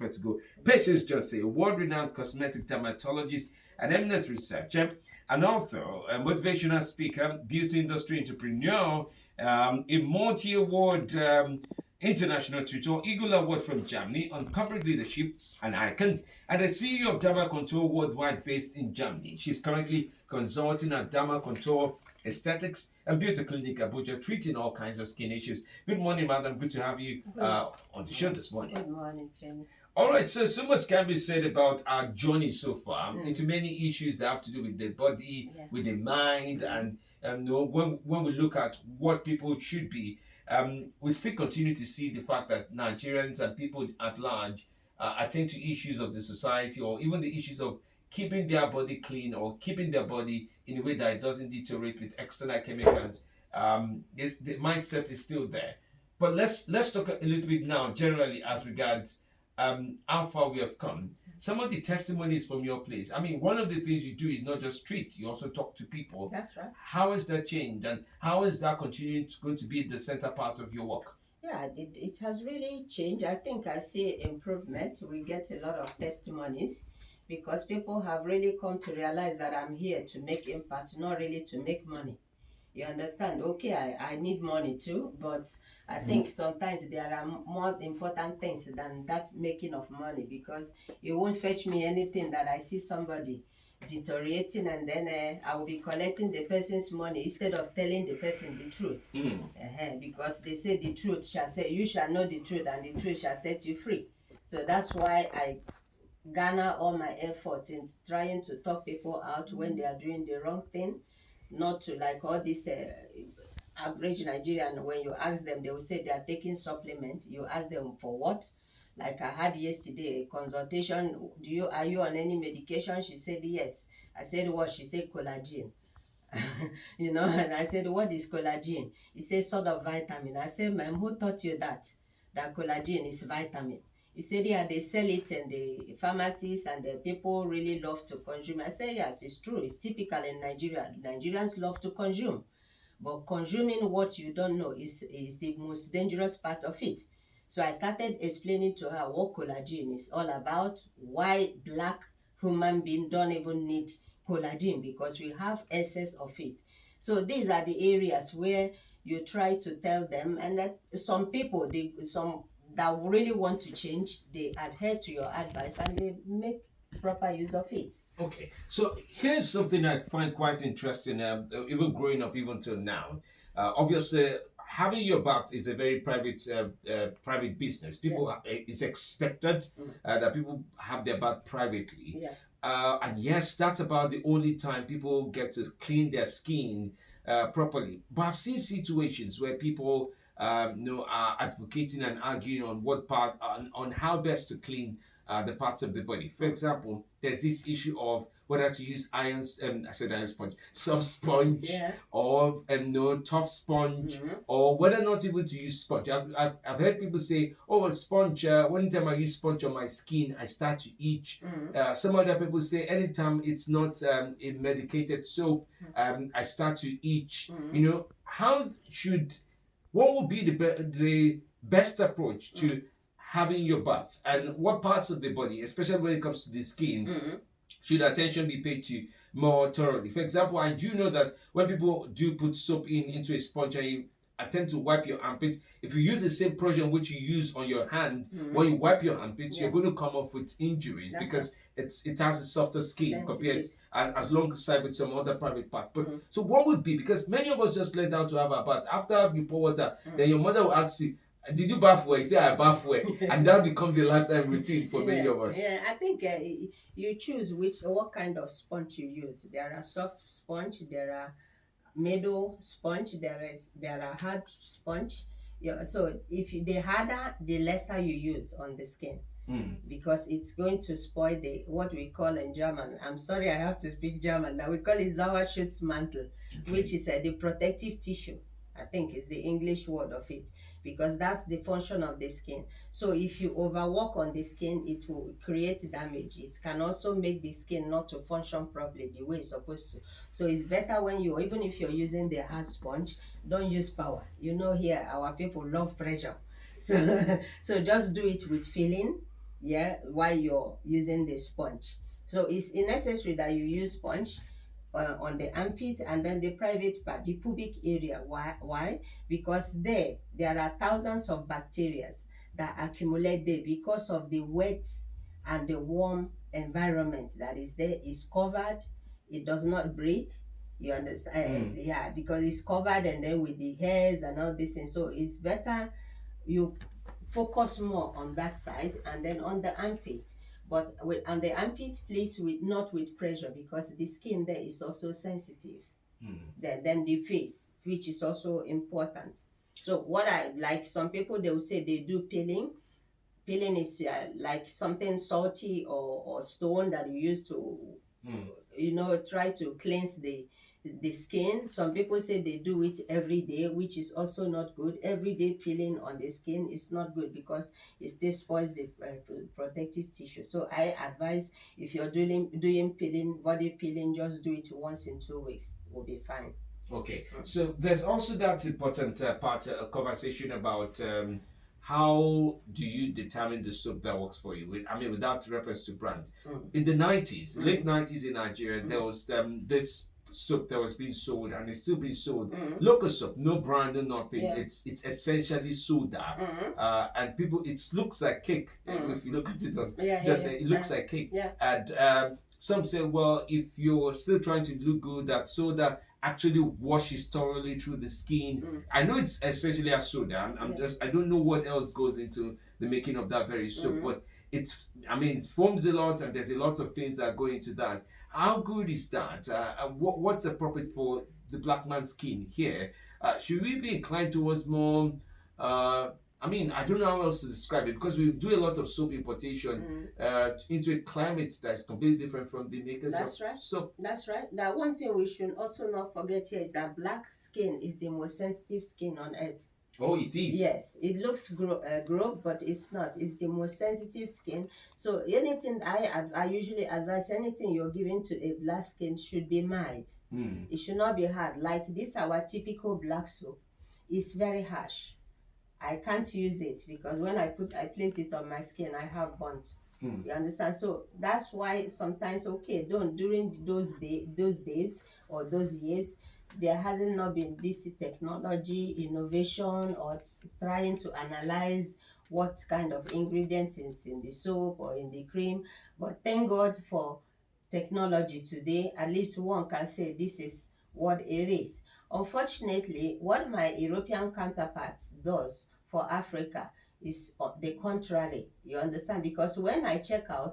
nowhere to go. Patience Johnson, a world-renowned cosmetic dermatologist, an eminent researcher, an author, a motivational speaker, beauty industry entrepreneur, a multi-award international tutor, Eagle Award from Germany on corporate leadership, an icon, and the CEO of Derma Contour Worldwide based in Germany. She's currently consulting at Derma Contour Aesthetics and Beauty Clinic Abuja, treating all kinds of skin issues. Good morning, madam. Good to have you on the show this morning. Good morning, Jenny. All right, so much can be said about our journey so far into many issues that have to do with the body, with the mind, and when we look at what people should be, we still continue to see the fact that Nigerians and people at large attend to issues of the society, or even the issues of keeping their body clean or keeping their body in a way that it doesn't deteriorate with external chemicals. The mindset is still there. But let's talk a little bit now generally as regards how far we have come. Some of the testimonies from your place. I mean, one of the things you do is not just treat, you also talk to people. That's right. How has that changed, and how is that going to be the center part of your work? Yeah, it has really changed. I think I see improvement. We get a lot of testimonies because people have really come to realize that I'm here to make impact, not really to make money. You understand? Okay, I need money too, but I think sometimes there are more important things than that making of money, because it won't fetch me anything that I see somebody deteriorating and then I will be collecting the person's money instead of telling the person the truth. Because they say the truth shall set, you shall know the truth, and the truth shall set you free. So that's why I garner all my efforts in trying to talk people out when they are doing the wrong thing. Not to like all this average Nigerian, when you ask them, they will say they are taking supplement. You ask them for what? Like I had yesterday a consultation. Are you on any medication? She said yes. I said what? She said collagen. And I said, what is collagen? He said sort of vitamin. I said, ma'am, who taught you that collagen is vitamin? He said, yeah, they sell it in the pharmacies and the people really love to consume. I said, yes, it's true. It's typical in Nigeria. Nigerians love to consume. But consuming what you don't know is the most dangerous part of it. So I started explaining to her what collagen is all about, why black human beings don't even need collagen, because we have excess of it. So these are the areas where you try to tell them, and that some people, some that really want to change, they adhere to your advice and they make proper use of it. Okay, so here's something I find quite interesting, even growing up, even till now. Obviously, having your bath is a very private business. People, it's expected that people have their bath privately. And yes, that's about the only time people get to clean their skin properly. But I've seen situations where people are advocating and arguing on what part, on how best to clean the parts of the body. For example, there's this issue of whether to use iron sponge, soft sponge, or tough sponge, or whether or not even to use sponge. I've heard people say, oh, sponge, anytime I use sponge on my skin, I start to itch. Some other people say, anytime it's not a medicated soap, I start to itch. What would be the best approach to having your bath, and what parts of the body, especially when it comes to the skin, should attention be paid to more thoroughly? For example, I do know that when people do put soap into a sponge and you attempt to wipe your armpit, if you use the same pressure which you use on your hand, when you wipe your armpit, you're going to come off with injuries. That's because it has a softer skin compared as alongside with some other private parts. But so what would be, because many of us just let down to have a bath. After you pour water, then your mother will ask you, did you bath well? You say, I bath well. And that becomes the lifetime routine for many of us. Yeah, I think you choose what kind of sponge you use. There are soft sponge, there are meadow sponge, there are hard sponge. So the harder, the lesser you use on the skin. Because it's going to spoil what we call in German. I'm sorry, I have to speak German now. We call it Sauerschutzmantel, which is the protective tissue. I think is the English word of it, because that's the function of the skin. So if you overwork on the skin, it will create damage. It can also make the skin not to function properly the way it's supposed to. So it's better when even if you're using the hard sponge, don't use power. Here our people love pressure. So just do it with feeling. yeah, while you're using the sponge. So it's necessary that you use sponge on the armpit and then the private part, the pubic area. Why? Because there are thousands of bacteria that accumulate there because of the wet and the warm environment that is there. Is covered, it does not breathe. You understand? Yeah, because it's covered and then with the hairs and all this thing. So it's better you focus more on that side and then on the armpit. But on the armpit, please, not with pressure, because the skin there is also sensitive. Then the face, which is also important. So what I like, some people, they will say they do peeling. Peeling is like something salty or stone that you use to try to cleanse the skin. Some people say they do it every day, which is also not good. Everyday peeling on the skin is not good because it still spoils the protective tissue. So I advise, if you're doing peeling, body peeling, just do it once in 2 weeks. Will be fine. Okay, so there's also that important part, conversation about how do you determine the soap that works for you? I mean, without reference to brand. In the 90s, late 90s in Nigeria, there was this soap that was being sold, and it's still being sold. Local soap, no brand, no nothing. Yeah. It's essentially soda, and people, it looks like cake. If you look at it on, it looks like cake. Yeah. And some say, well, if you're still trying to look good, that soda actually washes thoroughly through the skin. I know it's essentially a soda. I don't know what else goes into the making of that very soap, but it forms a lot, and there's a lot of things that go into that. How good is that? What's appropriate for the black man's skin here? Should we be inclined towards more I don't know how else to describe it, because we do a lot of soap importation into a climate that is completely different from the makers That's of right. soap. That's right. That one thing we should also not forget here is that black skin is the most sensitive skin on earth. Oh, it is? Yes, it looks gross, but it's not. It's the most sensitive skin. So anything I usually advise, anything you're giving to a black skin should be mild. It should not be hard. Like this, our typical black soap is very harsh. I can't use it because when I place it on my skin, I have burnt. You understand? So that's why sometimes, during those days or those years, there hasn't not been this technology, innovation, or trying to analyze what kind of ingredients is in the soap or in the cream. But thank God for technology today. At least one can say this is what it is. Unfortunately, what my European counterparts does for Africa is the contrary. You understand? Because when I check out